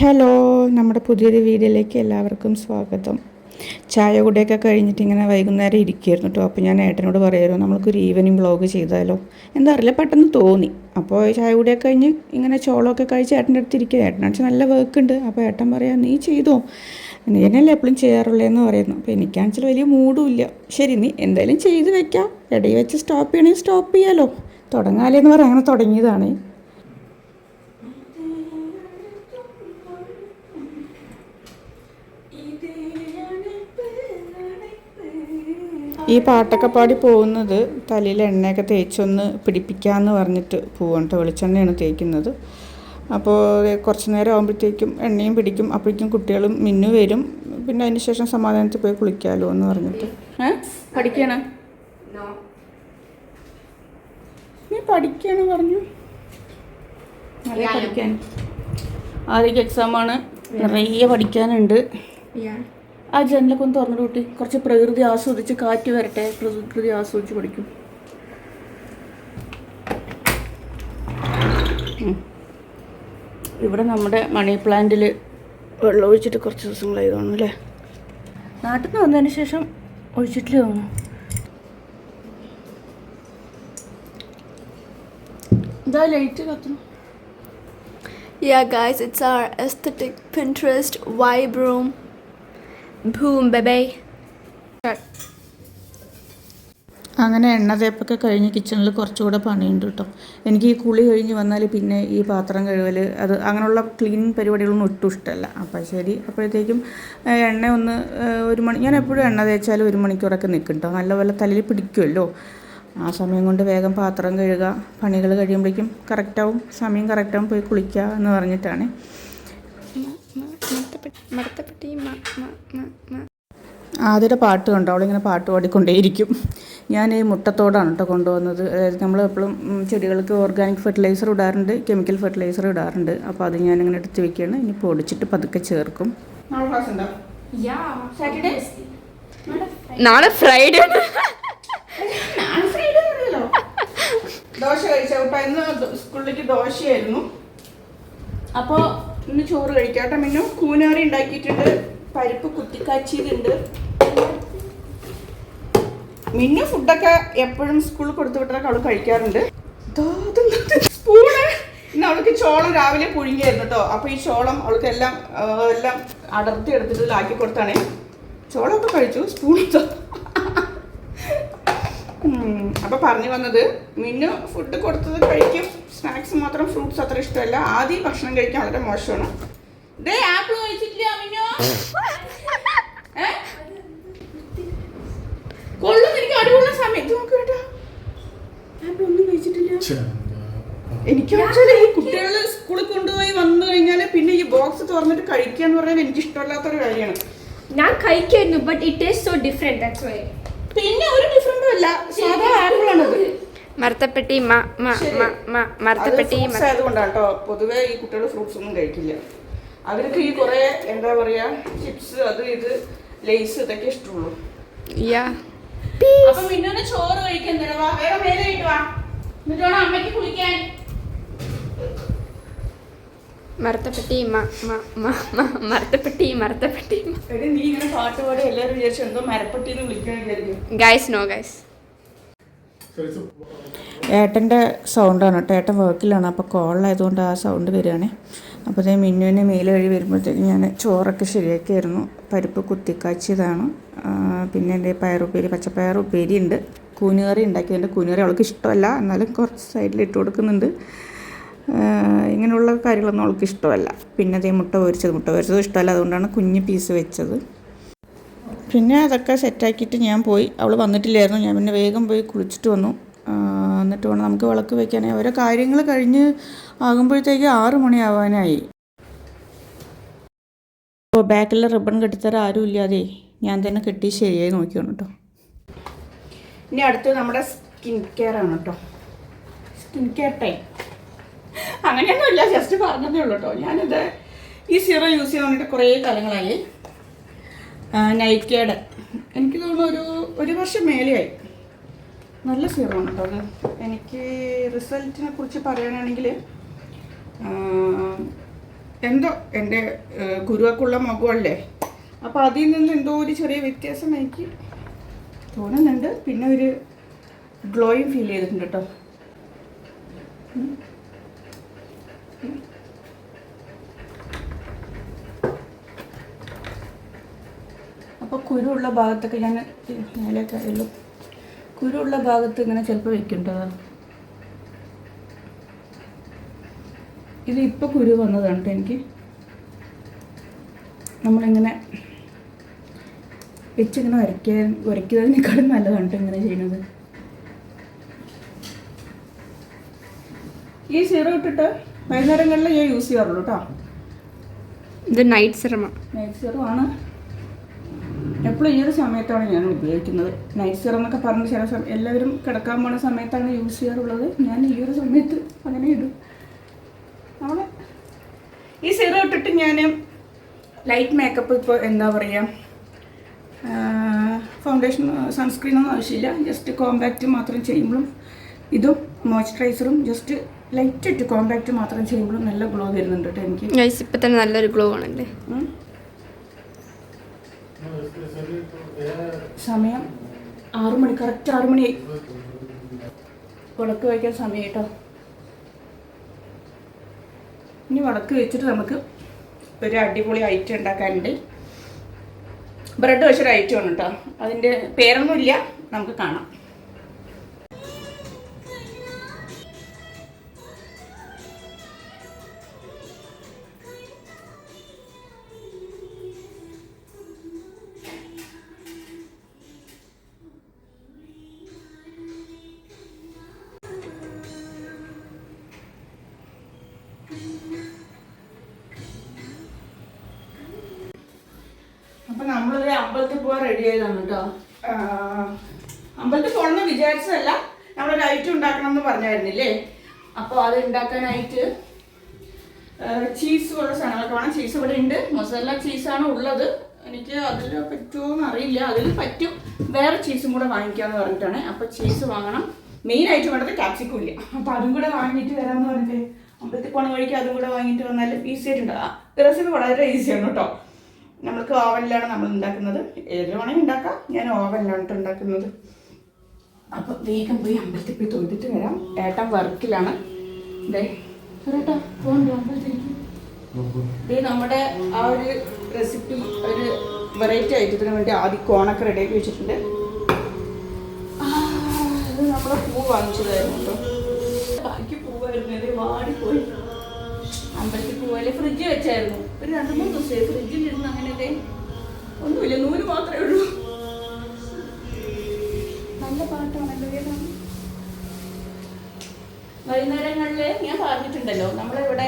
Hello, നമ്മുടെ പുതിയൊരു വീഡിയോയിലേക്ക് എല്ലാവർക്കും സ്വാഗതം. ചായ കുടിയൊക്കെ കഴിഞ്ഞിട്ട് ഇങ്ങനെ വൈകുന്നേരം ഇരിക്കുകയായിരുന്നു കേട്ടോ. അപ്പോൾ ഞാൻ ഏട്ടനോട് പറയുമായിരുന്നു നമ്മൾക്കൊരു ഈവനിങ് വ്ളോഗ് ചെയ്താലോ, എന്താ അറിയില്ല പെട്ടെന്ന് തോന്നി. അപ്പോൾ ചായ കുടിയൊക്കെ കഴിഞ്ഞ് ഇങ്ങനെ ചോളമൊക്കെ കഴിച്ച് ഏട്ടൻ്റെ അടുത്ത് ഇരിക്കുക. ഏട്ടനാണെന്ന് നല്ല വർക്ക് ഉണ്ട്. അപ്പോൾ ഏട്ടൻ പറയാം നീ ചെയ്തോ, നീ എന്നല്ലേ എപ്പോഴും ചെയ്യാറുള്ളതെന്ന് പറയുന്നു. അപ്പോൾ എനിക്കാണെച്ചാൽ വലിയ മൂഡും ഇല്ല. ശരി നീ എന്തായാലും ചെയ്ത് വെക്കാം, ഇടയിൽ വെച്ച് സ്റ്റോപ്പ് ചെയ്യണമെങ്കിൽ സ്റ്റോപ്പ് ചെയ്യാമല്ലോ, തുടങ്ങാലേന്ന് പറയാൻ അങ്ങനെ തുടങ്ങിയതാണ്. ഈ പാട്ടൊക്കെ പാടി പോകുന്നത് തലയിൽ എണ്ണയൊക്കെ തേച്ചൊന്ന് പിടിപ്പിക്കാമെന്ന് പറഞ്ഞിട്ട് പോവാണ് കേട്ടോ. വെളിച്ചെണ്ണയാണ് തേക്കുന്നത്. അപ്പോൾ കുറച്ച് നേരം ആകുമ്പോഴത്തേക്കും എണ്ണയും പിടിക്കും. അപ്പോഴേക്കും കുട്ടികളും മിന്നു വരും. പിന്നെ അതിന് ശേഷം സമാധാനത്തിൽ പോയി കുളിക്കാമല്ലോ എന്ന് പറഞ്ഞിട്ട്. പഠിക്കണം നീ പഠിക്കണം പറഞ്ഞു. നല്ല പഠിക്കാൻ ആദ്യം എക്സാമാണ്, നിറയെ പഠിക്കാനുണ്ട്. ആ ജനലൊക്കെ ഒന്ന് തുറന്നിട്ട് കൂട്ടി കുറച്ച് പ്രകൃതി ആസ്വദിച്ച് കാറ്റ് വരട്ടെ. പ്രകൃതി ആസ്വദിച്ച് പഠിക്കും. ഇവിടെ നമ്മുടെ മണി പ്ലാന്റിൽ വെള്ളം ഒഴിച്ചിട്ട് കുറച്ച് ദിവസങ്ങളായി തോന്നുന്നു അല്ലേ. നാട്ടിൽ നിന്ന് വന്നതിന് ശേഷം ഒഴിച്ചിട്ടില്ല തോന്നുന്നു. എന്താ light കത്തുന്നു. Yeah guys, it's our aesthetic Pinterest vibe room. Boom baby. അങ്ങനെ എണ്ണ തേപ്പൊക്കെ കഴിഞ്ഞ് കിച്ചണിൽ കുറച്ചുകൂടെ പണിയുണ്ട് കേട്ടോ. എനിക്ക് ഈ കുളി കഴിഞ്ഞ് വന്നാൽ പിന്നെ ഈ പാത്രം കഴുകൽ അത് അങ്ങനെയുള്ള ക്ലീൻ പരിപാടികളൊന്നും ഒട്ടും ഇഷ്ടമല്ല. അപ്പോൾ ശരി, അപ്പോഴത്തേക്കും എണ്ണ ഒന്ന് 1 മണി, ഞാൻ എപ്പോഴും എണ്ണ തേച്ചാൽ 1 മണിക്കൂറൊക്കെ നിൽക്കും കേട്ടോ. നല്ലപോലെ തലയിൽ പിടിക്കുമല്ലോ. ആ സമയം കൊണ്ട് വേഗം പാത്രം കഴുകുക, പണികൾ കഴിയുമ്പോഴേക്കും കറക്റ്റാവും, സമയം കറക്റ്റാവും, പോയി കുളിക്കുക എന്ന് പറഞ്ഞിട്ടാണ്. ആദ്യത്തെ പാട്ട് കണ്ടോ, അവളിങ്ങനെ പാട്ട് പാടിക്കൊണ്ടേയിരിക്കും. ഞാൻ ഈ മുട്ടത്തോടാണ് കേട്ടോ കൊണ്ടുവന്നത്. അതായത് നമ്മൾ എപ്പോഴും ചെടികൾക്ക് ഓർഗാനിക് ഫെർട്ടിലൈസർ ഇടാറുണ്ട്, കെമിക്കൽ ഫെർട്ടിലൈസർ ഇടാറുണ്ട്. അപ്പോൾ അത് ഞാനിങ്ങനെ എടുത്ത് വെക്കുകയാണ്. ഇനി പൊടിച്ചിട്ട് പതുക്കെ ചേർക്കും. നാളെ ഫ്രൈഡേ ദോശ കഴിച്ച കേട്ടോ. ഇന്ന് സ്കൂളിലേക്ക് ദോശയായിരുന്നു. അപ്പോൾ ഇന്ന് ചോറ് കഴിക്കാട്ടോ. പിന്നെ കൂനാറി ഉണ്ടാക്കിയിട്ടുണ്ട്, പരിപ്പ് കുത്തിക്കാച്ചിയിട്ടുണ്ട്. മിന്നു ഫുഡൊക്കെ എപ്പോഴും സ്കൂളിൽ കൊടുത്തു വിട്ടതൊക്കെ അവൾ കഴിക്കാറുണ്ട്. സ്പൂണ് ഇന്ന് അവൾക്ക് ചോളം രാവിലെ പുഴുങ്ങിയായിരുന്നു കേട്ടോ. അപ്പോൾ ഈ ചോളം അവൾക്ക് എല്ലാം അടർത്തി എടുത്തിട്ട് ആക്കി കൊടുത്താണേ. ചോളമൊക്കെ കഴിച്ചു, സ്പൂൺ. അപ്പോൾ പറഞ്ഞു വന്നത്, മിന്നു ഫുഡ് കൊടുത്തത് കഴിക്കും, സ്നാക്സ് മാത്രം, ഫ്രൂട്ട്സ് അത്ര ഇഷ്ടമല്ല. ആദ്യം ഭക്ഷണം കഴിക്കാൻ വളരെ മോശമാണ്. ഇതേ ആപ്പിൾ കഴിച്ചിട്ടില്ല മിന്നു, കൊള്ളും എനിക്ക് അടിപൊളി സമയത്ത് നോക്ക് കേട്ടോ. ആപ്പിൾ ഒന്നും കഴിച്ചിട്ടില്ല. എനിക്ക് ഈ കുട്ടികൾ സ്കൂളിൽ കൊണ്ടുപോയി വന്നു കഴിഞ്ഞാൽ പിന്നെ ഈ ബോക്സ് തുറന്നിട്ട് കഴിക്കുക എന്ന് പറഞ്ഞാൽ എനിക്ക് ഇഷ്ടമല്ലാത്തൊരു കാര്യമാണ്. ഞാൻ കഴിക്കായിരുന്നു, but it is so different, that's why. പിന്നെ ഒരു ഡിഫറൻറ്റും അല്ല, സാധാ ആപ്പിൾ ആണത്. മരത്തപ്പെട്ടി അതുകൊണ്ടാണ് കേട്ടോ പൊതുവെ ഈ കുട്ടികൾ ഫ്രൂട്ട്സ് ഒന്നും കഴിക്കില്ല. അവർക്ക് ഈ കുറെ എന്താ പറയാ ചിപ്സ്, അത് ഇത് ലേസ് ഇതൊക്കെ ഇഷ്ടമുള്ളൂ. അപ്പൊ മിന്നുവിന് ചോറ് കഴിക്കാൻ തരവാ, വേറെ മേലെ കഴിട്ട് വാ, എന്നിട്ട് വേണം അമ്മയ്ക്ക് കുളിക്കാൻ. മരത്തപ്പെട്ടി നീ ഇങ്ങനെ പാട്ട് പാടി എല്ലാവരും വിചാരിച്ചു എന്തോ മരപ്പെട്ടി എന്ന് വിളിക്കാൻ വിചാരിക്കും. Guys no guys. ഏട്ടൻ്റെ സൗണ്ടാണ് കേട്ടോ. ഏട്ടൻ വർക്കിലാണ്, അപ്പോൾ കോളിലായതുകൊണ്ട് ആ സൗണ്ട് വരികയാണേ. അപ്പോൾ അതേ മിന്നുവിനെ മേലെ വഴി വരുമ്പോഴത്തേക്കും ഞാൻ ചോറൊക്കെ ശരിയാക്കിയായിരുന്നു. പരിപ്പ് കുത്തിക്കാച്ചിയതാണ്. പിന്നെ എൻ്റെ പയറുപ്പേരി, പച്ചപ്പയർ ഉപ്പേരി ഉണ്ട്. കൂനുകറി ഉണ്ടാക്കിയതിൻ്റെ കൂനുകറി അവൾക്ക് ഇഷ്ടമല്ല, എന്നാലും കുറച്ച് സൈഡിൽ ഇട്ട് കൊടുക്കുന്നുണ്ട്. ഇങ്ങനെയുള്ള കാര്യങ്ങളൊന്നും അവൾക്ക് ഇഷ്ടമല്ല. പിന്നെ അതേ മുട്ട പൊരിച്ചത് ഇഷ്ടമല്ല, അതുകൊണ്ടാണ് കുഞ്ഞ് പീസ് വെച്ചത്. പിന്നെ അതൊക്കെ സെറ്റാക്കിയിട്ട് ഞാൻ പോയി. അവൾ വന്നിട്ടില്ലായിരുന്നു. ഞാൻ പിന്നെ വേഗം പോയി കുളിച്ചിട്ട് വന്നു. എന്നിട്ട് വേണം നമുക്ക് വിളക്ക് വയ്ക്കാനായി. ഓരോ കാര്യങ്ങൾ കഴിഞ്ഞ് ആകുമ്പോഴത്തേക്ക് 6 മണിയാവാനായി. അപ്പോൾ ബാക്കിലെ റിബൺ കെട്ടിത്തരാൻ ആരും ഇല്ലാതെ ഞാൻ തന്നെ കെട്ടി ശരിയായി നോക്കിയാണ് കേട്ടോ. ഇനി അടുത്ത് നമ്മുടെ സ്കിൻ കെയർ ആണ് കേട്ടോ. സ്കിൻ കെയർ ടൈം അങ്ങനെയൊന്നുമില്ല, ജസ്റ്റ് പറഞ്ഞതേ ഉള്ളൂ കേട്ടോ. ഞാനിത് ഈ സീറോ യൂസ് ചെയ്യാൻ വേണ്ടിയിട്ട് കുറേ കാലങ്ങളായി. നൈക്കേഡ് എനിക്ക് തോന്നുന്നു ഒരു വർഷം മേലെയായി. നല്ല സീറമാണ് കേട്ടോ അത്. എനിക്ക് റിസൾട്ടിനെ കുറിച്ച് പറയാനാണെങ്കിൽ എന്തോ എൻ്റെ കുരുവൊക്കെയുള്ള മുഖമല്ലേ, അപ്പോൾ അതിൽ നിന്ന് എന്തോ ഒരു ചെറിയ വ്യത്യാസം എനിക്ക് തോന്നുന്നുണ്ട്. പിന്നെ ഒരു ഗ്ലോയും ഫീൽ ചെയ്തിട്ടുണ്ട് കേട്ടോ. അപ്പോൾ കുരുവുള്ള ഭാഗത്തൊക്കെ ഞാൻ മേലേക്ക് ആയല്ലോ, കുരുവുള്ള ഭാഗത്ത് ഇങ്ങനെ ചിലപ്പോൾ വെക്കേണ്ടതാണ്. ഇത് ഇപ്പോൾ കുരു വന്നതാണ് കേട്ടോ എനിക്ക്. നമ്മളിങ്ങനെ വെച്ചിങ്ങനെ വരയ്ക്കുന്നതിനേക്കാളും നല്ലതാണ് കേട്ടോ ഇങ്ങനെ ചെയ്യുന്നത്. ഈ സീറം ഇട്ടിട്ട് വൈകുന്നേരങ്ങളിൽ ഞാൻ യൂസ് ചെയ്യാറുള്ളൂ കേട്ടോ. ഇത് നൈറ്റ് സിറമാണ്. നൈറ്റ് സിറം ആണ് എപ്പോഴും ഈ ഒരു സമയത്താണ് ഞാൻ ഉപയോഗിക്കുന്നത്. നൈറ്റ് സിറം എന്നൊക്കെ പറഞ്ഞ് ചില എല്ലാവരും കിടക്കാൻ പോണ സമയത്താണ് യൂസ് ചെയ്യാറുള്ളത്. ഞാൻ ഈ ഒരു സമയത്ത് അങ്ങനെ ഇടും. നമ്മൾ ഈ സിറം ഇട്ടിട്ട് ഞാൻ ലൈറ്റ് മേക്കപ്പ്, ഇപ്പോൾ എന്താ പറയുക, ഫൗണ്ടേഷൻ സൺസ്ക്രീനൊന്നും ആവശ്യമില്ല. ജസ്റ്റ് കോമ്പാക്റ്റ് മാത്രം ചെയ്യുമ്പോഴും ഇതും മോയ്സ്ചറൈസറും ജസ്റ്റ് ലൈറ്റ് ഇട്ട് കോമ്പാക്റ്റ് മാത്രം ചെയ്യുമ്പോഴും നല്ല ഗ്ലോ വരുന്നുണ്ട് കേട്ടോ എനിക്ക്. ഇപ്പം തന്നെ നല്ലൊരു ഗ്ലോ ആണല്ലേ. സമയം 6 മണി, കറക്റ്റ് 6 മണിയായി. വിളക്ക് വയ്ക്കാൻ സമയം കേട്ടോ. ഇനി വിളക്ക് വെച്ചിട്ട് നമുക്ക് ഒരു അടിപൊളി ഐറ്റം ഉണ്ടാക്കാനുണ്ട്. ബ്രെഡ് വെച്ചൊരു ഐറ്റമാണ് കേട്ടോ. അതിൻ്റെ പേരൊന്നുമില്ല, നമുക്ക് കാണാം. അപ്പം നമ്മളൊരു അമ്പലത്തിൽ പോകാൻ റെഡി ആയതാണ് കേട്ടോ. അമ്പലത്തിൽ പോകണമെന്ന് വിചാരിച്ചതല്ല, നമ്മളൊരു ഐറ്റം ഉണ്ടാക്കണം എന്ന് പറഞ്ഞായിരുന്നില്ലേ. അപ്പോൾ അത് ഉണ്ടാക്കാനായിട്ട് ചീസ് പോലുള്ള സാധനങ്ങളൊക്കെ വേണം. ചീസ് ഇവിടെ ഉണ്ട്, മൊസറല്ല ചീസാണ് ഉള്ളത്. എനിക്ക് അതിൽ പറ്റുമോയെന്ന് അറിയില്ല. അതിൽ പറ്റും, വേറെ ചീസും കൂടെ വാങ്ങിക്കാമെന്ന് പറഞ്ഞിട്ടാണ്. അപ്പോൾ ചീസ് വാങ്ങണം. മെയിനായിട്ട് വേണ്ടത് ക്യാപ്സിക്കം ഇല്ല. അപ്പോൾ അതും കൂടെ വാങ്ങിയിട്ട് വരാമെന്ന് പറഞ്ഞിട്ട് അമ്പലത്തിൽ പോണ വഴിക്ക് അതും കൂടെ വാങ്ങിയിട്ട് വന്നാൽ ഈസി ആയിട്ടുണ്ടാകും. റെസിപ്പി വളരെ ഈസിയാണ് കേട്ടോ. നമ്മൾക്ക് ഓവനിലാണ് നമ്മൾ ഉണ്ടാക്കുന്നത്. ഏത് വേണമെങ്കിൽ ഉണ്ടാക്കാം. ഞാൻ ഓവനിലാണ് ഉണ്ടാക്കുന്നത്. അപ്പോൾ വേഗം പോയി അമ്പലത്തിൽ പോയി തൊഴുതിട്ട് വരാം. ഏട്ടൻ വർക്കിലാണ്. ഏട്ടാ പോകണ്ടോ അമ്പലത്തിലേക്ക്? ഇത് നമ്മുടെ ആ ഒരു റെസിപ്പി, ഒരു വെറൈറ്റി ഐറ്റത്തിന് വേണ്ടി ആദ്യം കോണൊക്കെ റെഡിയാക്കി വെച്ചിട്ടുണ്ട്. ഇത് നമ്മുടെ പൂ വാങ്ങിച്ചതായിരുന്നു കേട്ടോ. ബാക്കി പൂവായിരുന്നു, വാടിപ്പോയി. അമ്പലത്തിൽ പോയാൽ ഫ്രിഡ്ജ് വെച്ചായിരുന്നു. ഒരു 2-3 ദിവസമായി ഫ്രിഡ്ജിലിരുന്ന്. അങ്ങനെയൊക്കെ ഒന്നുമില്ല, നൂല് മാത്രമേ ഉള്ളൂ. നല്ല പാട്ടാണല്ലോ ഏതാണ്. വൈകുന്നേരങ്ങളിൽ ഞാൻ പറഞ്ഞിട്ടുണ്ടല്ലോ, നമ്മളിവിടെ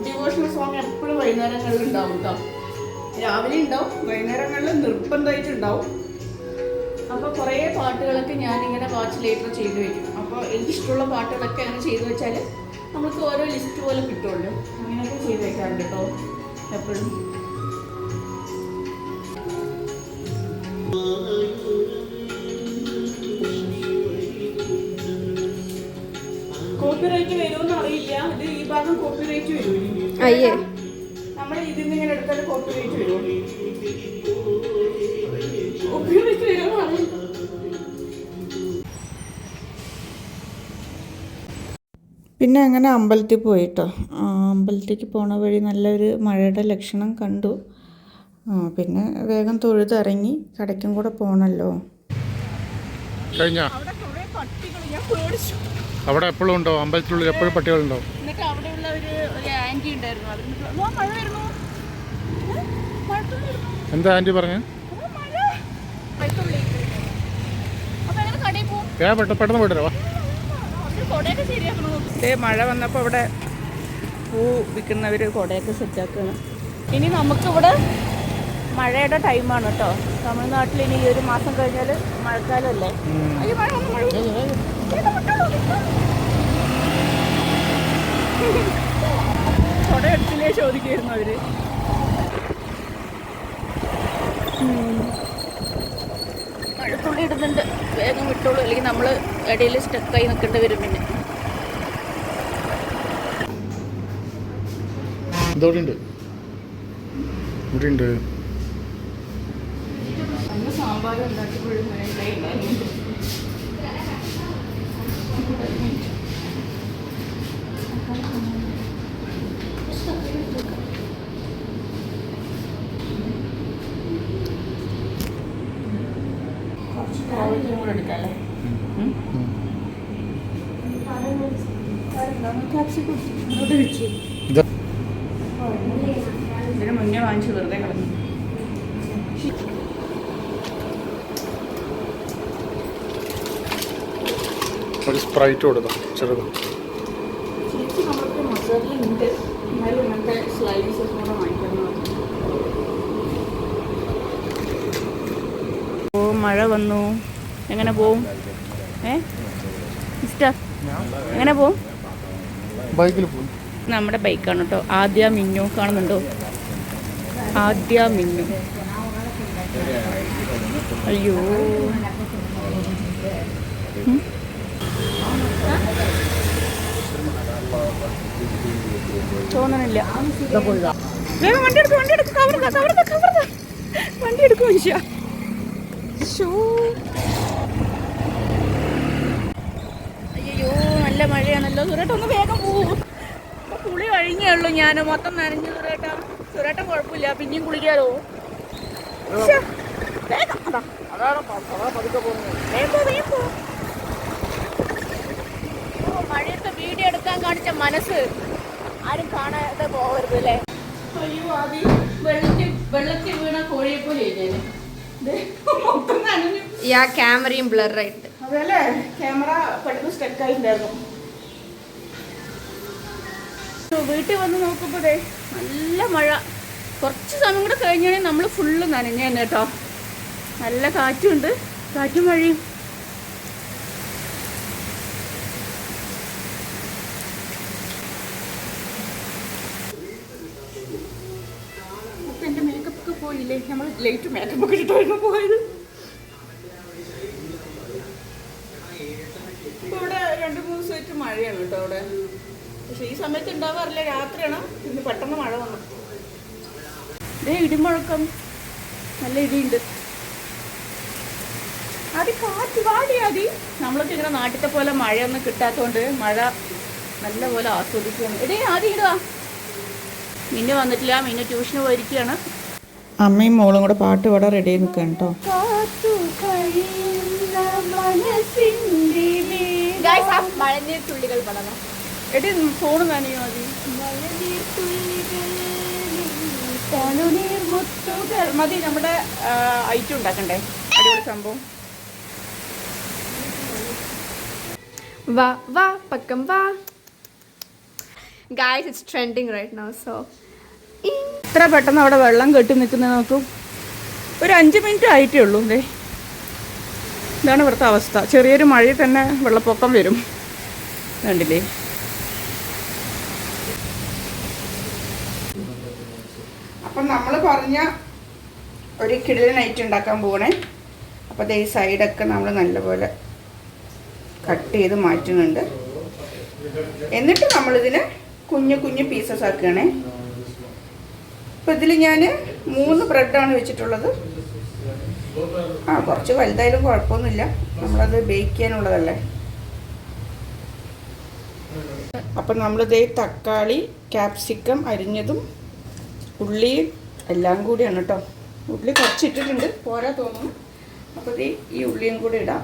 ഡിവോഷണൽ സോങ് എപ്പോഴും വൈകുന്നേരങ്ങളിൽ ഉണ്ടാവും കേട്ടോ. രാവിലെ ഉണ്ടാവും, വൈകുന്നേരങ്ങളിൽ നിർബന്ധമായിട്ടുണ്ടാവും. അപ്പോൾ കുറേ പാട്ടുകളൊക്കെ ഞാനിങ്ങനെ വാച്ച് ലേറ്റർ ചെയ്ത് വയ്ക്കും. അപ്പോൾ എനിക്കിഷ്ടമുള്ള പാട്ടുകളൊക്കെ അങ്ങനെ ചെയ്ത് വെച്ചാൽ നമുക്ക് ഓരോ ലിസ്റ്റ് പോലെ കിട്ടുമല്ലോ. അങ്ങനെയൊക്കെ ചെയ്ത് വെക്കാറുണ്ട് കേട്ടോ എപ്പോഴും. കോപ്പിറൈറ്റ് വരുമെന്ന് അറിയില്ല. ഇത് ഈ ഭാഗം കോപ്പിറൈറ്റ് വരുമോ? അയ്യേ, നമ്മൾ ഇതിൽ നിന്ന് ഇങ്ങനെ എടുത്താൽ കോപ്പിറൈറ്റ് വരുമോ? കോപ്പിറൈറ്റ് വരുമോ അറിയില്ല. പിന്നെ അങ്ങനെ അമ്പലത്തിൽ പോയിട്ടോ. അമ്പലത്തിലേക്ക് പോണ വഴി നല്ലൊരു മഴയുടെ ലക്ഷണം കണ്ടു. പിന്നെ വേഗം തൊഴുതിറങ്ങി. കടയ്ക്കും കൂടെ പോകണമല്ലോ. അവിടെ എപ്പോഴും ഉണ്ടോ? അമ്പലത്തിനുള്ളിൽ എപ്പോഴും പട്ടികളുണ്ടോ? എന്നിട്ട് അവിടെയുള്ള ഒരു ആൻറ്റി ഉണ്ടായിരുന്നു. മഴ വരുന്നു. എന്താ ആൻറ്റി പറഞ്ഞു? പെട്ടെന്ന് പോയിട്ടോ. മഴ വന്നപ്പോൾ ഇവിടെ പൂ വിൽക്കുന്നവർ കുടയൊക്കെ സെറ്റാക്കുകയാണ്. ഇനി നമുക്കിവിടെ മഴയുടെ ടൈമാണ് കേട്ടോ. തമിഴ്നാട്ടിൽ ഇനി ഈ ഒരു മാസം കഴിഞ്ഞാൽ മഴക്കാലമല്ലേ. കുട എടുത്തില്ലേ ചോദിക്കുമായിരുന്നു അവര്. മഴത്തുള്ളി ഇടുന്നുണ്ട്, വേഗം വിട്ടോളൂ, അല്ലെങ്കിൽ നമ്മൾ ഇടയിൽ സ്റ്റക്കായി നിൽക്കേണ്ടി വരും. പിന്നെ ഇതോടെ ഉണ്ട്, ഇവിടെ ഉണ്ട്. സാമ്പാർ ഉണ്ടാക്കിയപ്പോഴും കൂടെ എടുക്കാല്ലേ? ഇതിന് മുന്നേ വാങ്ങിച്ചു വെറുതെ കളഞ്ഞു. ഒരു സ്പ്രൈറ്റ് കൊടുക്കാം ചെറുത്. ചേച്ചി നമുക്ക് മസാലയുണ്ട്, എന്നാലും ഇങ്ങനത്തെ സ്ലൈസസ് കൂടെ വാങ്ങിക്കണം. ഓ മഴ വന്നു, എങ്ങനെ പോവും? മിസ്റ്റർ എങ്ങനെ പോവും? ബൈക്കിൽ പോകും. നമ്മുടെ ബൈക്കാണ് കേട്ടോ. ആദ്യ മിന്നു കാണുന്നുണ്ടോ? ആദ്യ മിന്നു. അയ്യോ തോന്നണില്ല. വേഗം വണ്ടി എടുക്കും, വണ്ടി എടുക്കും, വണ്ടി എടുക്കും മനുഷ്യ. അയ്യോ നല്ല മഴയാണല്ലോ. സുരേട്ട ഒന്ന് വേഗം പോവും. കുളി കഴിഞ്ഞേ ഉള്ളൂ, ഞാൻ മൊത്തം നനഞ്ഞു. സുരേട്ടൻ കുഴപ്പമില്ല, പിന്നെയും കുളിക്കാലോ. മഴയത്തെ വീഡിയോ എടുക്കാൻ കാണിച്ച മനസ്സ് ആരും കാണാതെ പോകരുത് അല്ലേ? അയ്യോ ആദ്യം വെള്ളത്തിൽ വീണ കോഴിയെ പോലെ ക്യാമറയും ബ്ലറായിട്ട്. അതല്ലേ, ക്യാമറ പെട്ടെന്ന് സ്റ്റക്കായിട്ടുണ്ടായിരുന്നു. വീട്ടിൽ വന്ന് നോക്കുമ്പോഴേ നല്ല മഴ. കുറച്ച് സമയം കൂടെ കഴിഞ്ഞാണെങ്കിൽ നമ്മൾ ഫുള്ള് നനഞ്ഞേനെ കേട്ടോ. നല്ല കാറ്റുണ്ട്, കാറ്റും മഴയും. അപ്പം എൻ്റെ മേക്കപ്പ് ഒക്കെ പോയില്ലേ? നമ്മൾ ലേറ്റ് മേക്കപ്പ് ഒക്കെ ഇട്ടിട്ടായിരുന്നു പോയത്. ഇപ്പൊ ഇവിടെ 2-3 ദിവസമായിട്ട് മഴയാണ് കേട്ടോ അവിടെ. പക്ഷെ ഈ സമയത്ത് ഉണ്ടാവാറില്ല, രാത്രിയാണ്. ഇന്ന് പെട്ടെന്ന് മഴ വന്നു. ഇതേ ഇടിമുഴക്കം, നല്ല ഇടിയുണ്ട്. അത് കാറ്റ് വാടിയാതി. നമ്മളൊക്കെ ഇങ്ങനെ നാട്ടിലത്തെ പോലെ മഴയൊന്നും കിട്ടാത്തതുകൊണ്ട് മഴ നല്ല പോലെ ആസ്വദിക്കുകയാണ്. ഇടേ ആദ്യം ഇടുക. മിന്നു വന്നിട്ടില്ല, മിന്നു ട്യൂഷന് പോയിരിക്കുകയാണ്. അമ്മയും മോളും കൂടെ പാട്ട് പാടാൻ റെഡി ആയി നിൽക്കുകയാണ് കേട്ടോ. മഴനീർ തുള്ളികൾ പടണം. എടി ഫോണ് നനയോ മതി. മതി, നമ്മുടെ ഐറ്റം ഉണ്ടാക്കണ്ടേ? അടിപൊളി സംഭവം. വാ വാ പക്കം വാ. Guys, it's trending right now, so ഇത്ര പെട്ടെന്ന് അവിടെ വെള്ളം കെട്ടി നിൽക്കുന്നത് നോക്കൂ. ഒരു 5 മിനിറ്റ് ആയിട്ടേ ഉള്ളൂ. ഇതാണ് ഇവിടുത്തെ അവസ്ഥ. ചെറിയൊരു മഴയിൽ തന്നെ വെള്ളപ്പൊക്കം വരും, കണ്ടില്ലേ? അപ്പം നമ്മൾ പറഞ്ഞ ഒരു കിടിലൻ ഐറ്റം ഉണ്ടാക്കാൻ പോകണേ. അപ്പോൾ ഈ സൈഡൊക്കെ നമ്മൾ നല്ലപോലെ കട്ട് ചെയ്ത് മാറ്റുന്നുണ്ട്. എന്നിട്ട് നമ്മളിതിന് കുഞ്ഞു കുഞ്ഞു പീസസ് ആക്കുകയാണേ. അപ്പോൾ ഇതിൽ ഞാൻ 3 ബ്രെഡാണ് വെച്ചിട്ടുള്ളത്. കുറച്ച് വലുതായാലും കുഴപ്പമൊന്നുമില്ല, നമ്മളത് ബേക്ക് ചെയ്യാനുള്ളതല്ലേ. അപ്പം നമ്മളിതേ തക്കാളി, ക്യാപ്സിക്കം അരിഞ്ഞതും ഉള്ളിയും എല്ലാം കൂടിയാണ് കേട്ടോ. ഉള്ളി കുറച്ചിട്ടിട്ടുണ്ട്, പോരാ തോന്നുന്നു. അപ്പോൾ ഈ ഉള്ളിയും കൂടി ഇടാം.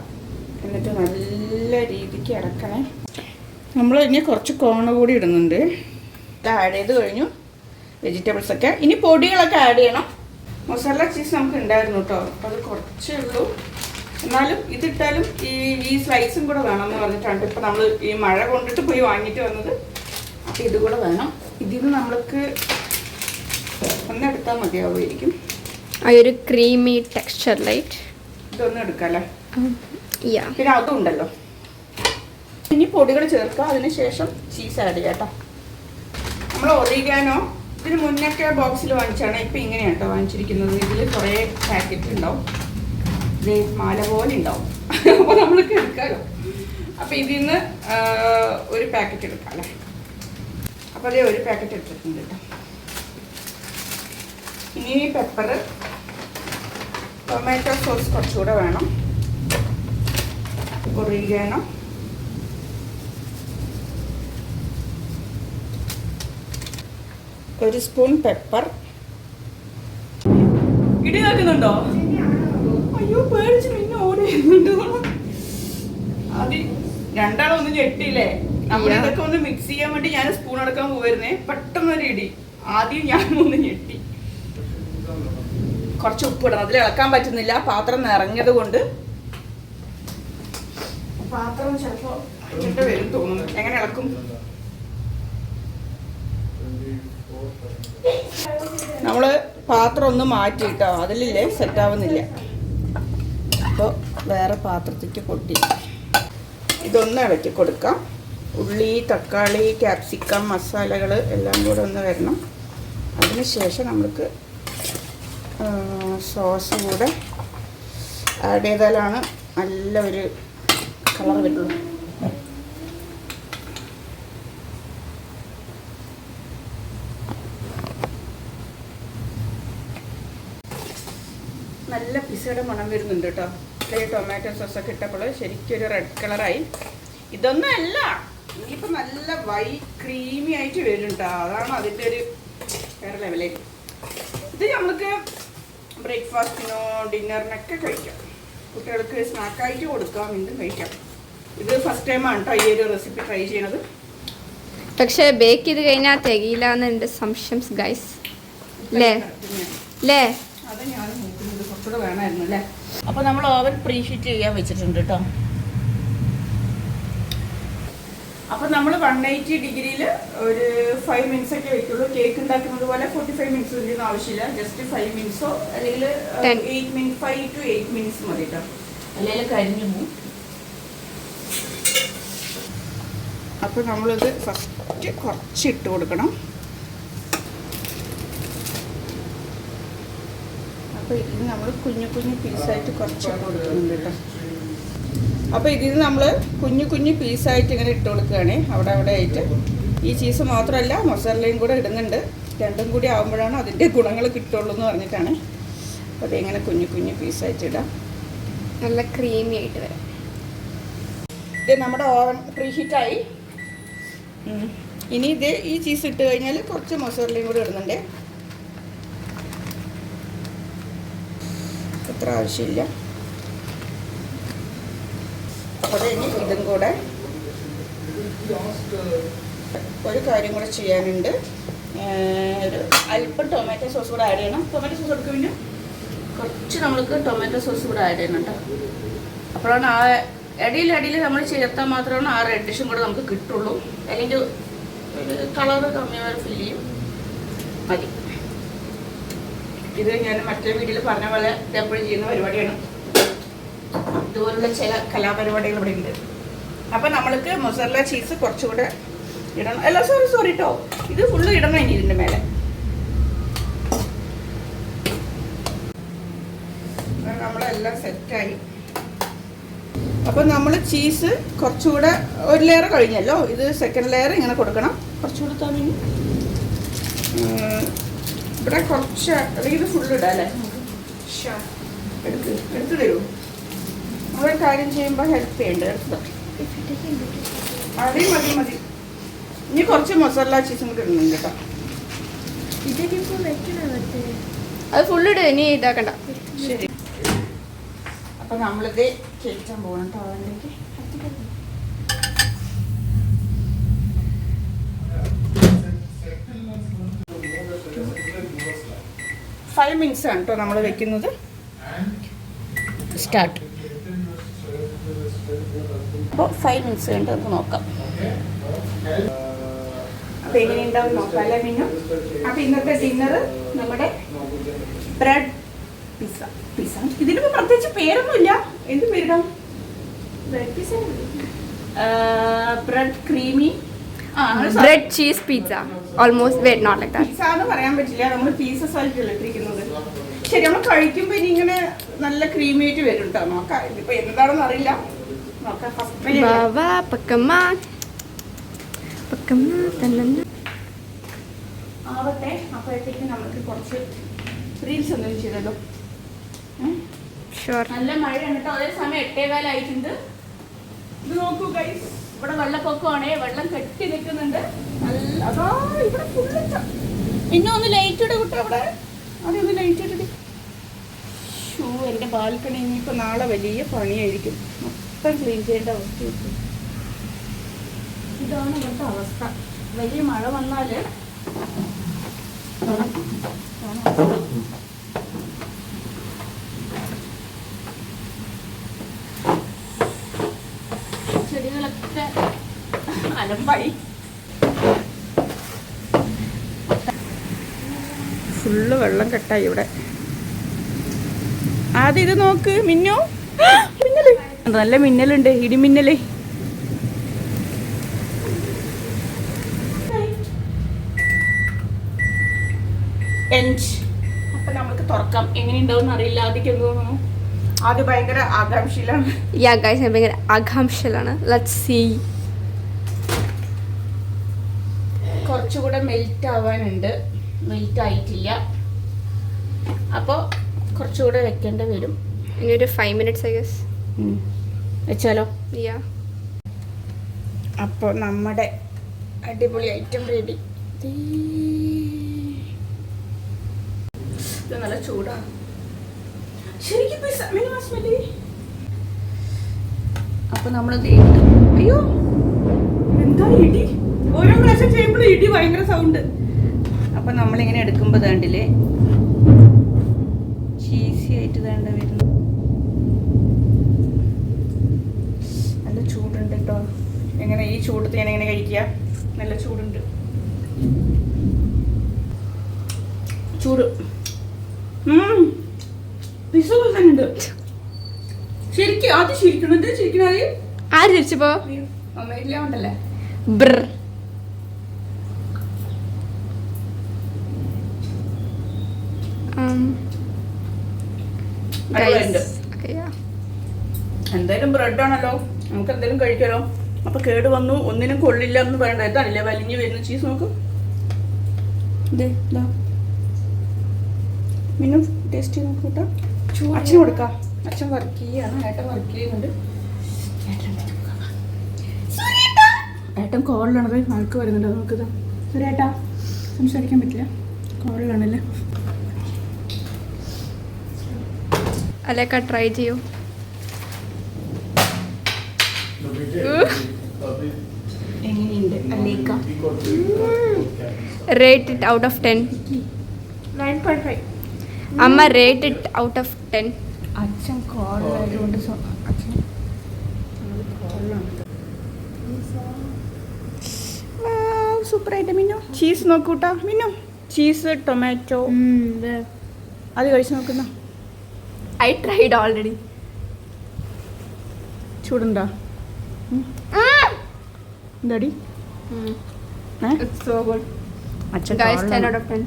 എന്നിട്ട് നല്ല രീതിക്ക് ഇറക്കണേ. നമ്മൾ ഇനി കുറച്ച് കോൺ കൂടി ഇടുന്നുണ്ട്. ഇത് ആഡ് ചെയ്ത് കഴിഞ്ഞു വെജിറ്റബിൾസൊക്കെ. ഇനി പൊടികളൊക്കെ ആഡ് ചെയ്യണം. മസാല ചീസ് നമുക്ക് ഉണ്ടായിരുന്നു കേട്ടോ, അപ്പോൾ അത് കുറച്ചേ ഉള്ളൂ. എന്നാലും ഇതിട്ടാലും ഈ സ്ലൈസും കൂടെ വേണമെന്ന് പറഞ്ഞിട്ടുണ്ട്. ഇപ്പോൾ നമ്മൾ ഈ മഴ കൊണ്ടിട്ട് പോയി വാങ്ങിയിട്ട് വന്നത്. അപ്പോൾ ഇത് കൂടെ വേണം. ഇതിന് നമ്മൾക്ക് ഒന്നെടുത്താൽ മതിയാവുമായിരിക്കും. ആ ഒരു ക്രീമി ടെക്സ്ചർ ലൈറ്റ് ഇതൊന്നും എടുക്കാമല്ലേ? പിന്നെ അതും ഉണ്ടല്ലോ. ഇനി പൊടികൾ ചേർക്കുക, അതിനുശേഷം ചീസ് ആഡ് ചെയ്യാം കേട്ടോ. നമ്മൾ ഒറിഗാനോ ഇതിന് മുന്നൊക്കെ ബോക്സിൽ വാങ്ങിച്ചാണ്. ഇപ്പം ഇങ്ങനെയാണ് കേട്ടോ വാങ്ങിച്ചിരിക്കുന്നത്. ഇതിൽ കുറേ പാക്കറ്റ് ഉണ്ടാവും, ഇത് മാല പോലെ ഉണ്ടാവും. അപ്പോൾ നമ്മൾക്ക് എടുക്കാമല്ലോ. അപ്പോൾ ഇതിൽ നിന്ന് ഒരു പാക്കറ്റ് എടുക്കാം അല്ലേ? അപ്പോൾ അതേ ഒരു പാക്കറ്റ് എടുത്തിട്ടുണ്ട് കേട്ടോ. ഇനി പെപ്പർ, ടൊമാറ്റോ സോസ് കുറച്ചുകൂടെ വേണം, ഒറിഗാനോ, ഒരു സ്പൂൺ പെപ്പർ. ഇടി കേൾക്കുന്നുണ്ടോ? അയ്യോ പേടിച്ച് പിന്നെ ഓടിയുന്നുണ്ടോ? അത് രണ്ടാളൊന്നും ഞെട്ടിയില്ലേ? നമ്മളിതൊക്കെ ഒന്ന് മിക്സ് ചെയ്യാൻ വേണ്ടി ഞാൻ സ്പൂൺ എടുക്കാൻ പോയിരുന്നേ, പെട്ടെന്നൊരു ഇടി. ആദ്യം ഞാൻ ഒന്ന് ഞെട്ടി. കുറച്ച് ഉപ്പ് ഇടണം, അതിൽ ഇളക്കാൻ പറ്റുന്നില്ല, പാത്രം നിറഞ്ഞത് കൊണ്ട്. പാത്രം ചിലപ്പോ വരും തോന്നുന്നു. എങ്ങനെ ഇളക്കും? നമ്മള് പാത്രം ഒന്ന് മാറ്റിയിട്ടോ, അതിലില്ലേ സെറ്റാവുന്നില്ല. അപ്പോൾ വേറെ പാത്രത്തേക്ക് കൊട്ടി ഇതൊന്ന് ഇളക്കി കൊടുക്കാം. ഉള്ളി, തക്കാളി, ക്യാപ്സിക്കം, മസാലകൾ എല്ലാം കൂടെ ഒന്ന് വരണം. അതിനുശേഷം നമുക്ക് സോസ് കൂടെ ആഡ് ചെയ്താലാണ് നല്ല ഒരു കളർ വരുള്ളൂ. നല്ല പിസയുടെ മണം വരുന്നുണ്ട് കേട്ടോ. ഈ ടൊമാറ്റോ സോസൊക്കെ ഇട്ടപ്പോൾ ശരിക്കും ഒരു റെഡ് കളറായി. ഇതൊന്നും അല്ല, ഇനിയിപ്പോൾ നല്ല വൈറ്റ് ക്രീമി ആയിട്ട് വരും കേട്ടോ. അതാണ് അതിൻ്റെ ഒരു വേറെ ലെവലേക്ക്. ഇത് നമുക്ക് ബ്രേക്ക്ഫാസ്റ്റിനോ ഡിന്നറിനൊക്കെ കഴിക്കാം. കുട്ടികൾക്ക് സ്നാക്കായിട്ട് കൊടുക്കാം, എന്തും കഴിക്കാം. ഇത് ഫസ്റ്റ് ടൈമാണ് കേട്ടോ ഈ ഒരു റെസിപ്പി ട്രൈ ചെയ്യണത്. പക്ഷേ ബേക്ക് ചെയ്ത് കഴിഞ്ഞാൽ തികയില്ല എന്ന് എൻ്റെ സംശയം ഗൈസ്. അല്ലേ അല്ലേ? അത് ഞാൻ നോക്കുന്നത് കുറച്ചുകൂടെ വേണമായിരുന്നു അല്ലേ. അപ്പോൾ നമ്മൾ ഓവൻ പ്രീ ഹീറ്റ് ചെയ്യാൻ വെച്ചിട്ടുണ്ട് കേട്ടോ. അപ്പോൾ നമ്മൾ 180 ഡിഗ്രിയിൽ ഒരു 5 മിനിറ്റ്സ് ഒക്കെ വെക്കുള്ളൂ. കേക്ക് ഉണ്ടാക്കുന്നത് പോലെ 45 മിനിറ്റ്സ് ഒന്നും ആവശ്യമില്ല. ജസ്റ്റ് 5 മിനിറ്റ്സോ അല്ലെങ്കിൽ 8 മിനിറ്റ് 5 to 8 മിനിറ്റ്സ് മതി കേട്ടോ, അല്ലെങ്കിൽ കരിഞ്ഞു പോകും. അപ്പോൾ നമ്മളിത് ഫസ്റ്റ് കുറച്ച് ഇട്ട് കൊടുക്കണം. അപ്പോൾ ഇത് നമ്മൾ കുഞ്ഞു കുഞ്ഞു പീസായിട്ട് കുറച്ച് ഇട്ട് കൊടുക്കുന്നുണ്ട് കേട്ടോ. അപ്പോൾ ഇതിൽ നമ്മൾ കുഞ്ഞു കുഞ്ഞു പീസായിട്ട് ഇങ്ങനെ ഇട്ട് കൊടുക്കുകയാണ് അവിടെ ആയിട്ട്. ഈ ചീസ് മാത്രമല്ല മൊസറലയും കൂടെ ഇടുന്നുണ്ട്. രണ്ടും കൂടി ആകുമ്പോഴാണ് അതിൻ്റെ ഗുണങ്ങൾ കിട്ടുള്ളൂ എന്ന് പറഞ്ഞിട്ടാണ്. അപ്പോൾ അതിങ്ങനെ കുഞ്ഞു കുഞ്ഞു പീസായിട്ട് ഇടാം. നല്ല ക്രീമി ആയിട്ട് വരാം. ഇത് നമ്മുടെ ഓവൻ പ്രീ ഹീറ്റായി. ഇനി ഇത് ഈ ചീസ് ഇട്ട് കഴിഞ്ഞാൽ കുറച്ച് മൊസറലയും കൂടെ ഇടുന്നുണ്ട്. അത്ര ആവശ്യമില്ല. അപ്പോൾ ഇനി ഇതും കൂടെ ഒരു കാര്യം കൂടെ ചെയ്യാനുണ്ട്. ഒരു അല്പം ടൊമാറ്റോ സോസ് കൂടെ ആഡ് ചെയ്യണം. ടൊമാറ്റോ സോസ് എടുക്കും, പിന്നെ കുറച്ച് നമ്മൾക്ക് ടൊമാറ്റോ സോസ് കൂടെ ആഡ് ചെയ്യണം കേട്ടോ. അപ്പോഴാണ് ആ ഇടയിൽ നമ്മൾ ചേർത്താൽ മാത്രമാണ് ആ റെഡിഷും കൂടെ നമുക്ക് കിട്ടുള്ളൂ. അല്ലെങ്കിൽ കളറ് കമ്മിയായി ഫീൽ ചെയ്യും. മതി. ഇത് ഞാൻ മറ്റേ വീഡിയോയിൽ പറഞ്ഞ പോലെ എപ്പോഴും ചെയ്യുന്ന പരിപാടിയാണ്. ഇതുപോലുള്ള ചില കലാപരിപാടികൾ ഇവിടെ ഉണ്ട്. അപ്പം നമ്മൾക്ക് മൊസറല്ല ചീസ് കുറച്ചുകൂടെ ഇടണം. അല്ല സോറി കേട്ടോ, ഇത് ഫുള്ള് ഇടണം ഇനി ഇതിൻ്റെ മേലെ. നമ്മളെല്ലാം സെറ്റായി. അപ്പം നമ്മൾ ചീസ് കുറച്ചുകൂടെ ഒരു ലെയർ കഴിഞ്ഞല്ലോ, ഇത് സെക്കൻഡ് ലെയർ ഇങ്ങനെ കൊടുക്കണം. കുറച്ചുകൂടെ തന്നെ ഇവിടെ കുറച്ച്, അല്ലെങ്കിൽ ഇത് ഫുള്ള് ഇടാം അല്ലേ? എടുത്ത് തരൂ. നമ്മളൊരു കാര്യം ചെയ്യുമ്പോൾ ഹെൽപ്പ് ചെയ്യണ്ടേ? എടുത്തോ. മതി. ഇനി കുറച്ച് മസാല ചീസും കൂടി ഇടുന്നുണ്ട് കേട്ടോ. അത് ഫുള്ളിട്, ഇനി ഇതാക്കണ്ട. ശരി. അപ്പം നമ്മളിത് കേൾക്കാൻ പോകണം കേട്ടോ അവനിലേക്ക്. 5 മിനിറ്റ്സ് ആണ് കേട്ടോ നമ്മൾ വെക്കുന്നത്. സ്റ്റാർട്ട്. അപ്പോൾ 5 മിനിറ്റ്സ് കഴിഞ്ഞിട്ട് നമുക്ക് നോക്കാം. അപ്പോൾ എങ്ങനെയുണ്ടാവും നോക്കാം അല്ലേ മീനു? അപ്പോൾ ഇന്നത്തെ ഡിന്നർ നമ്മുടെ ബ്രെഡ് പിസ്സ. ഇതിനിപ്പോൾ പ്രത്യേകിച്ച് പേരൊന്നുമില്ല. എന്ത് പേരിടാം? Bread creamy bread cheese pizza. Almost wait not like that. Pizza എന്ന് പറയാൻ പറ്റില്ല, നമ്മൾ പീസസ് ആയിട്ടല്ല ഇട്ടിരിക്കുന്നത്. ശരി, നമ്മൾ കഴിക്കുമ്പോൾ ഇനി ഇങ്ങനെ നല്ല ക്രീമി ആയിട്ട് വരും കേട്ടോ. നോക്കാം, ഇതിപ്പോൾ എന്താണെന്ന് അറിയില്ല. നോക്കാം. ആവട്ടെ. അപ്പോഴത്തേക്ക് നമുക്ക് കുറച്ച് റീൽസ് എന്തെങ്കിലും ചെയ്തല്ലോ. ഷുവർ. നല്ല മഴയാണ് കേട്ടോ. അതേ സമയം 8:15 ഇത് നോക്കൂ ഗൈസ്, ഇവിടെ വെള്ളപ്പൊക്കമാണേ. വെള്ളം കെട്ടി നിൽക്കുന്നുണ്ട്. നല്ല അതാ ഇവിടെ ഫുള്ള്. പിന്നെ ഒന്ന് ലൈറ്റ് ഇട കുട്ടി അവിടെ. അതെ, ഒന്ന് ലൈറ്റ് ഇട്ടിട്ട്. ഷൂ എൻ്റെ ബാൽക്കണി ഇനിയിപ്പോൾ നാളെ വലിയ പണിയായിരിക്കും. മൊത്തം ക്ലീൻ ചെയ്യേണ്ട അവസ്ഥ. ഇതാണ് ഇവിടുത്തെ അവസ്ഥ. വലിയ മഴ വന്നാൽ ചെടികളൊക്കെ അലമ്പായി. ഫുള്ള് വെള്ളം കെട്ടായി ഇവിടെ. ആദ്യം ഇത് നോക്ക് മിന്നു. മിന്നല്, നല്ല മിന്നലുണ്ട്, ഇടിമിന്നല്. അപ്പൊ നമുക്ക് തുറക്കാം. എങ്ങനെയുണ്ടാവും അറിയില്ല. ആദ്യം തോന്നുന്നു ആദ്യം ഭയങ്കര ആകാംക്ഷയിലാണ്. യാ ഗൈസ്, ഞാൻ ഭയങ്കര ആകാംക്ഷയിലാണ്. Let's see. കുറച്ചുകൂടെ മെൽറ്റ് ആവാനുണ്ട്. മെൽറ്റ് ആയിട്ടില്ല. അപ്പോൾ കുറച്ചുകൂടെ വെക്കേണ്ട വരും. ഇനി ഒരു 5 minutes ഐ ഗസ് വെച്ചാലോ? യാ. അപ്പോൾ നമ്മുടെ അടിപൊളി ഐറ്റം റെഡി. ഇത് നല്ല ചൂടാണ് ശരിക്കും. അപ്പൊ നമ്മളത് അയ്യോ എന്താ ഇടി, ഓരോ പ്രാവശ്യം ചെയ്യുമ്പോഴും ഇടി ഭയങ്കര സൗണ്ട്. അപ്പൊ നമ്മളിങ്ങനെ എടുക്കുമ്പോ താണ്ടില്ലേ ചീസി ആയിട്ട് വേണ്ട വരുന്നു. നല്ല ചൂടുണ്ട് കേട്ടോ. എങ്ങനെ ഈ ചൂടത്ത് ഞാൻ എങ്ങനെ കഴിക്കുക? നല്ല ചൂടുണ്ട്. ചൂട് പിസ പോലെ തന്നെ ഉണ്ട് ശരിക്കും. ആദ്യം ശരിക്കണം. ഇത് ശരിക്കണം ആദ്യം. ആര് തിരിച്ചപ്പോ അമ്മയില്ല ഉണ്ടല്ലേ. ബ്ര. എന്തായാലും ബ്രെഡ് ആണല്ലോ, നമുക്ക് എന്തെങ്കിലും കഴിക്കാലോ. അപ്പൊ കേട് വന്നു, ഒന്നിനും കൊള്ളില്ല എന്ന് പറയണ്ട. ഇതാണല്ലേ വലിഞ്ഞു വരുന്ന ചീസ്. നോക്ക്, മിന്നും ടേസ്റ്റ് ചെയ്ത് നോക്കൂട്ടാ. അച്ഛൻ കൊടുക്കാം. അച്ഛൻ വർക്ക് ചെയ്യാണ്, ഏട്ടൻ വർക്ക് ചെയ്യുന്നുണ്ട്. ഏട്ടൻ കോളിലാണത്, ആൾക്ക് വരുന്നുണ്ട്. നോക്കുക സുരേട്ടാ, സംസാരിക്കാൻ പറ്റില്ല, കോളിലാണല്ലേ. അലേക്ക ട്രൈ ചെയ്യൂ. എങ്ങനെയുണ്ട് Aleka? Rate it out of 10. 9.5. അമ്മ റേറ്റ് ഇറ്റ് ഔട്ട് ഓഫ് 10. അച്ഛൻ കോളിലായതുകൊണ്ട് അച്ഛൻ കോളിലാണ്. സൂപ്പറായിട്ട് മിന്നു. ചീസ് നോക്കൂട്ടാ മിന്നു. ചീസ്, ടൊമാറ്റോ അത് കഴിച്ച് നോക്കുന്ന. I tried already. ചൂടുണ്ടോ? എന്താടി? It's so good. അച്ഛൻ Guys, 10 out of 10.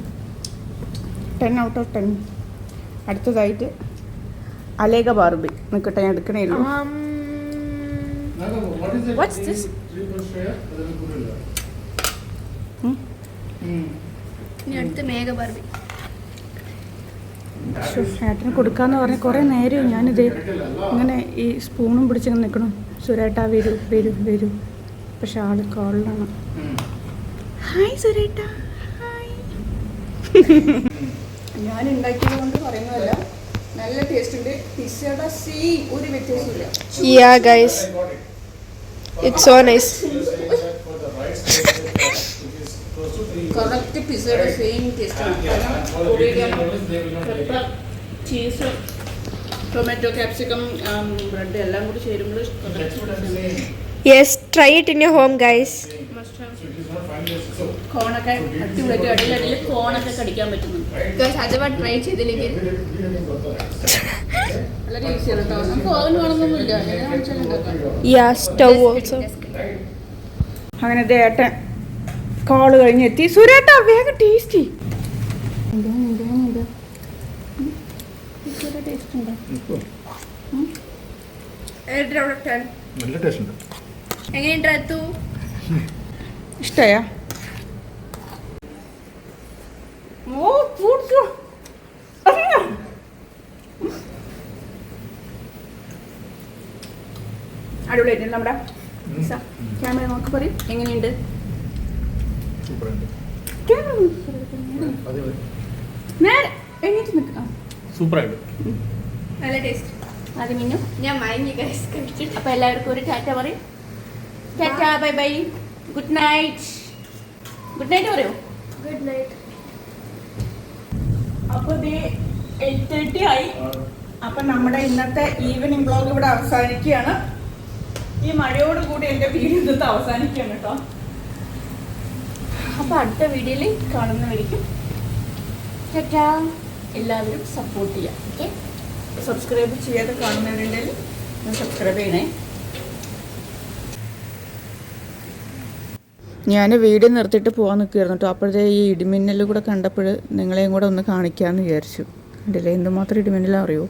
10 out of 10. അടുത്തതായിട്ട് അലേക ബാർബി. നിൽക്കട്ടെ, ഞാൻ എടുക്കണേ ഉള്ളൂ. What's this? ഇനി അടുത്ത് മേഘ ബാർബി. ഏട്ടന് കൊടുക്കാന്ന് പറഞ്ഞ കുറേ നേരം ഞാനിത് ഇങ്ങനെ ഈ സ്പൂണും പിടിച്ചിങ്ങനെ നിൽക്കണം. സുരേട്ടാ വരൂ വരൂ വരൂ. പക്ഷെ ആള് കോളിലാണ്. Hi സുരേട്ടാ, hi. ഞാൻ ഉണ്ടാക്കിയത് കൊണ്ട് പറയുന്നതല്ല, നല്ല ടേസ്റ്റ് ഉണ്ട്. പിസ്സയുടെ ഒരു വ്യത്യാസമില്ല. Yeah guys, it's so nice. Correct പിസ്സയുടെ സെയിം ടേസ്റ്റാണ്. Pepper, cheese, tomato, capsicum, bread എല്ലാം കൂടി ചേരുമ്പോൾ Yes, try it in your home guys. കോണൊക്കെ അടിപൊളിയായിട്ട് അടിയിലടിയിൽ കോണൊക്കെ കടിക്കാൻ പറ്റുന്നുണ്ട്. Guys, അഥവാ ട്രൈ ചെയ്തില്ലെങ്കിൽ വളരെ ഈസിയാണ് കേട്ടോ. നമുക്ക് ഓവൻ വേണമെന്നൊന്നുമില്ല, എങ്ങനെ വെച്ചാൽ ഉണ്ടാക്കാം. yeah, stove also. അങ്ങനെ ഏട്ടൻ കോള് കഴിഞ്ഞെത്തി. സുരേട്ടാ വേഗം ടേസ്റ്റ്. ടേസ്റ്റ് ഉണ്ടോ? നല്ല ടേസ്റ്റ് ഉണ്ട്. എങ്ങനെയുണ്ട് റത്തു? ഇഷ്ടയാ? ഓ അടിപൊളിയായിട്ടുണ്ട് നമ്മുടെ ക്യാമറ നോക്കി പറയും എങ്ങനെയുണ്ട്. നേരെ എണീറ്റ് നിൽക്കാം. സൂപ്പറായിട്ട് നല്ല ടേസ്റ്റ്. അത് മിന്നു ഞാൻ മയങ്ങി ഗൈസ് കഴിച്ചിട്ട്. അപ്പോൾ എല്ലാവർക്കും ഒരു ടാറ്റ പറയും. ടാറ്റ, bye bye, good night. Good night പറയൂ. Good night. അപ്പോൾ ഇത് 8:30 ആയി. അപ്പം നമ്മുടെ ഇന്നത്തെ ഈവനിങ് ബ്ലോഗ് ഇവിടെ അവസാനിക്കുകയാണ്. ഈ മഴയോട് കൂടി എൻ്റെ വീഡിയോ ഇന്നത്തെ അവസാനിക്കുകയാണ് കേട്ടോ. അപ്പോൾ അടുത്ത വീഡിയോയിൽ കാണുന്നവരിക്കും ടാറ്റ. എല്ലാവരും സപ്പോർട്ട് ചെയ്യാം. ഓക്കെ, സബ്സ്ക്രൈബ് ചെയ്യാതെ കാണുന്നവരുണ്ടെങ്കിൽ സബ്സ്ക്രൈബ് ചെയ്യണേ. ഞാൻ വീഡിയോ നിർത്തിയിട്ട് പോകാൻ നിൽക്കുകയായിരുന്നു കേട്ടോ. അപ്പോഴത്തെ ഈ ഇടിമിന്നൽ കൂടെ കണ്ടപ്പോൾ നിങ്ങളെയും കൂടെ ഒന്ന് കാണിക്കാമെന്ന് വിചാരിച്ചു. കണ്ടില്ലേ എന്തുമാത്രം ഇടിമിന്നലാണ് അറിയുമോ.